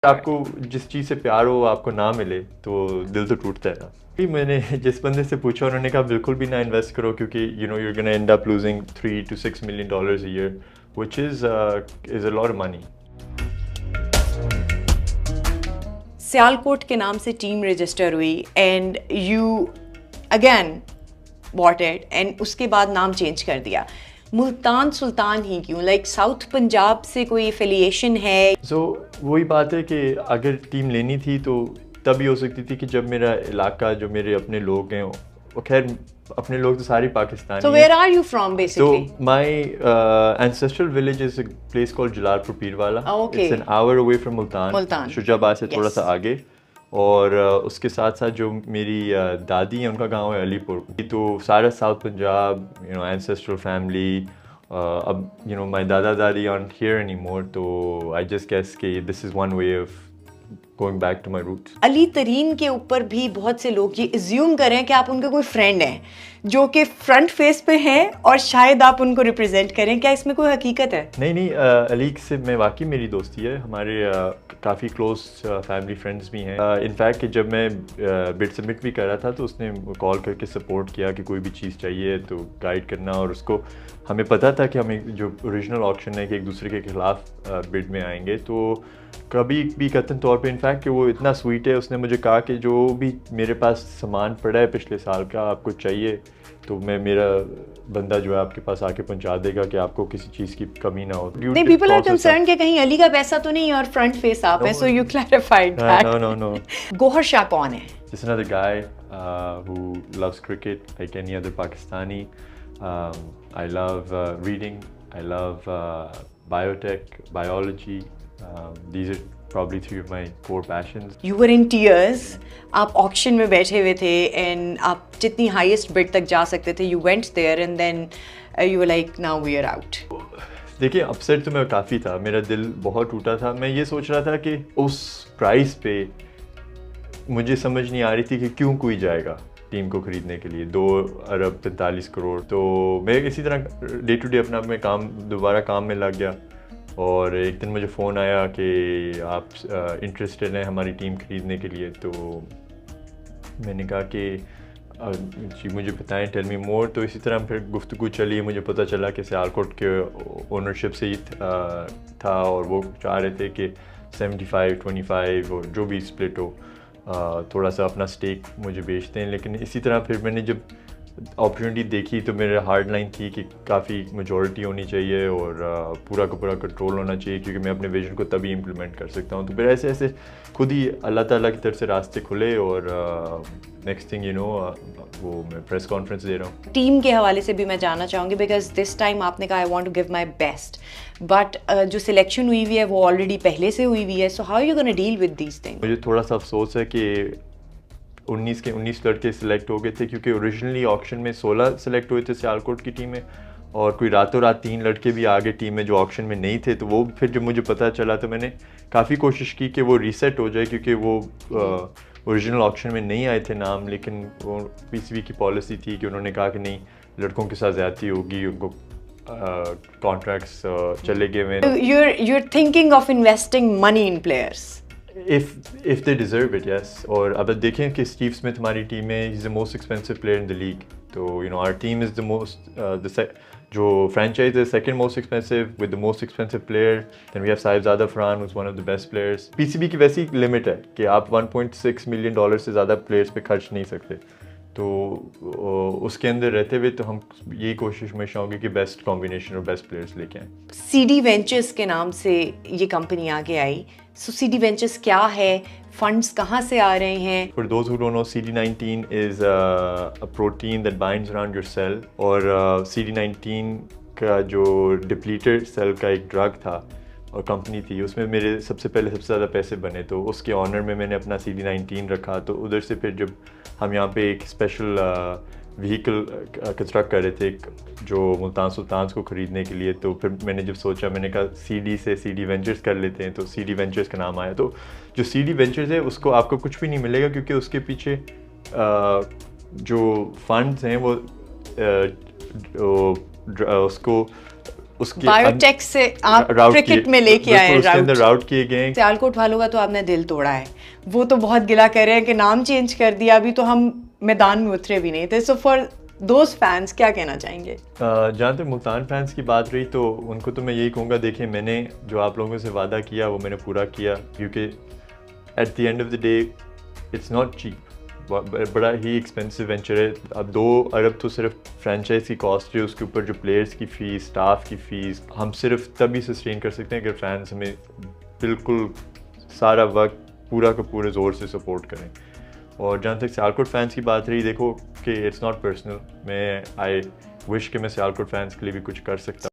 आपको जिस चीज़ से प्यार हो आपको ना मिले तो दिल तो टूटता है ना। फिर मैंने जिस बंदे से पूछा उन्होंने कहा बिल्कुल भी ना इन्वेस्ट करो क्योंकि you're gonna end up losing $3 to $6 million a year which is a lot of money. Sialkot के नाम से टीम रजिस्टर हुई and you again bought it and उसके बाद नाम चेंज कर दिया। मुल्तान सुल्तान ही क्यों? लाइक साउथ पंजाब से कोई एफिलिएशन है? वही बात है कि अगर टीम लेनी थी तो तभी हो सकती थी कि जब मेरा इलाका जो मेरे अपने लोग हैं वो खैर अपने लोग तो सारे Pakistani So where are you from basically? So my ancestral village is a place called Jalalpur Pirwala. Okay. It's an hour away from Multan. Multan. Shujabad से थोड़ा Yes. सा आगे. और उसके साथ साथ जो मेरी दादी है उनका गांव है अलीपुर. तो सारा साउथ पंजाब ancestral family. अब my दादा दादी aren't here anymore. तो I just guess कि this is one way of going back to my roots. Ali तरीन के ऊपर भी बहुत से लोग ये एज्यूम कर रहे हैं कि आप उनके कोई फ्रेंड हैं जो कि फ्रंट फेस पे हैं और शायद आप उनको रिप्रेजेंट करें। क्या इसमें कोई हकीकत है? नहीं अली से मैं वाकई मेरी दोस्ती है। हमारे काफ़ी क्लोज फैमिली फ्रेंड्स भी हैं। इनफैक्ट कि जब मैं बिड सबमिट भी कर रहा था तो उसने कॉल करके सपोर्ट किया कि कोई भी चीज़ चाहिए तो गाइड करना। और उसको हमें पता था कि हम जो ओरिजिनल ऑक्शन है कि एक दूसरे के खिलाफ बिड में आएंगे, तो कभी भी कतन तौर पे इनफैक्ट कि वो इतना स्वीट है, उसने मुझे कहा कि जो भी मेरे पास सामान पड़ा है पिछले साल का आपको चाहिए तो मेरा बंदा जो है आपके पास आके पहुंचा देगा कि आपको किसी चीज़ की कमी ना हो। नहीं, people are concerned कि कहीं अली का पैसा तो नहीं और फ्रंट फेस आप है, so you clarified that. No. Gauhar Shah कौन है? Just another guy who loves cricket like any other Pakistani. I love reading. I love biotech, biology. These are probably three of my core passions. You were in tears. आप auction में बैठे हुए थे and आप जितनी highest bid तक जा सकते थे, you went there and then you were like now we are out. देखिए अपसेट तो मैं काफ़ी था, मेरा दिल बहुत टूटा था। मैं ये सोच रहा था कि उस प्राइस पे मुझे समझ नहीं आ रही थी कि क्यों कोई जाएगा टीम को ख़रीदने के लिए 2 अरब 45 करोड़। तो मैं इसी तरह डे टू डे अपना दोबारा काम में लग गया और एक दिन मुझे फ़ोन आया कि आप इंटरेस्टेड हैं हमारी टीम ख़रीदने के लिए। तो मैंने कहा कि जी मुझे बताएं, टेल मी मोर। तो इसी तरह फिर गुफ्तगू चली, मुझे पता चला कि सियालकोट के ओनरशिप से ही था और वो चाह रहे थे कि 75-25 और जो भी स्प्लिट हो थोड़ा सा अपना स्टेक मुझे बेचते हैं। लेकिन इसी तरह फिर मैंने जब अपॉर्चुनिटी देखी तो मेरे हार्ड लाइन थी कि काफ़ी मेजॉरिटी होनी चाहिए और पूरा का पूरा कंट्रोल होना चाहिए क्योंकि मैं अपने विजन को तभी इम्प्लीमेंट कर सकता हूँ। तो फिर ऐसे ऐसे खुद ही अल्लाह ताला की तरफ से रास्ते खुले और नेक्स्ट थिंग वो मैं प्रेस कॉन्फ्रेंस दे रहा हूँ। टीम के हवाले से भी मैं जानना चाहूँगी बिकॉज दिस टाइम आपने कहा I want to give my best, but जो सिलेक्शन हुई हुई है वो ऑलरेडी पहले से हुई हुई है, so how you gonna deal with these things? मुझे थोड़ा सा अफसोस है कि 19 के 19 लड़के सिलेक्ट हो गए थे क्योंकि ओरिजिनली ऑक्शन में 16 सिलेक्ट हुए थे सियालकोट की टीम में और कोई रातों रात 3 लड़के भी आगे टीम में जो ऑक्शन में नहीं थे। तो वो फिर जब मुझे पता चला तो मैंने काफ़ी कोशिश की कि वो रीसेट हो जाए क्योंकि वो ओरिजिनल ऑक्शन में नहीं आए थे नाम। लेकिन वो पीसीबी की पॉलिसी थी कि उन्होंने कहा कि नहीं लड़कों के साथ ज़्यादती होगी, उनको कॉन्ट्रैक्ट्स चले गए। You're thinking of investing money in players? If they deserve it, yes. और अब देखें कि स्टीव स्मिथ हमारी टीम में he's the most expensive player in the league. तो our team is the most जो franchise is second most expensive with the most expensive player. Then we have Sahibzada Farhan who's one of the best players. PCB की वैसी limit है कि आप $1.6 million से ज़्यादा players पे खर्च नहीं सकते। तो उसके अंदर रहते हुए तो हम यही कोशिश में होंगे कि बेस्ट कॉम्बिनेशन और बेस्ट प्लेयर्स लेके आएँ। सीडी वेंचर्स के नाम से ये कंपनी आगे आई, सो सीडी वेंचर्स क्या है, फंड्स कहाँ से आ रहे हैं? For those who don't know, CD19 is a protein that binds around your cell और CD19 का जो डिप्लीटर सेल का एक ड्रग था और कंपनी थी, उसमें मेरे सबसे ज़्यादा पैसे बने। तो उसके ऑनर में मैंने अपना CD19 रखा। तो उधर से फिर जब हम यहाँ पे एक स्पेशल व्हीकल कंस्ट्रक्ट कर रहे थे जो मुल्तान सुल्तान को ख़रीदने के लिए, तो फिर मैंने जब सोचा मैंने कहा CD से CD वेंचर्स कर लेते हैं। तो CD वेंचर्स का नाम आया। तो जो CD वेंचर्स है उसको आपको कुछ भी नहीं मिलेगा क्योंकि उसके पीछे जो फंड्स हैं वो उसको उसके बायोटेक से आप route क्रिकेट किए- में लेके आए बिल्कुल, उसके अंदर राउट। राउट किए गए हैं। सियालकोट वालों का तो आपने दिल तोड़ा है, वो तो बहुत गिला कर रहे हैं कि नाम चेंज कर दिया, अभी तो हम मैदान में उतरे भी नहीं थे। सो फॉर दोज फैंस क्या कहना चाहेंगे? जहाँ तक मुल्तान फैंस की बात रही तो उनको तो मैं यही कहूँगा, देखिए मैंने जो आप लोगों से वादा किया वो मैंने पूरा किया, क्योंकि at the end of the day it's not cheap, बड़ा ही एक्सपेंसिव वेंचर है। अब 2 अरब तो सिर्फ फ्रेंचाइज की कॉस्ट है, उसके ऊपर जो प्लेयर्स की फ़ीस, स्टाफ की फ़ीस, हम सिर्फ तभी सस्टेन कर सकते हैं अगर फैंस हमें बिल्कुल सारा वक्त पूरा का पूरे ज़ोर से सपोर्ट करें। और जहाँ तक सियालकोट फैंस की बात रही, देखो कि इट्स नॉट पर्सनल, मैं आई विश कि मैं सियालकोट फैंस के लिए भी कुछ कर सकता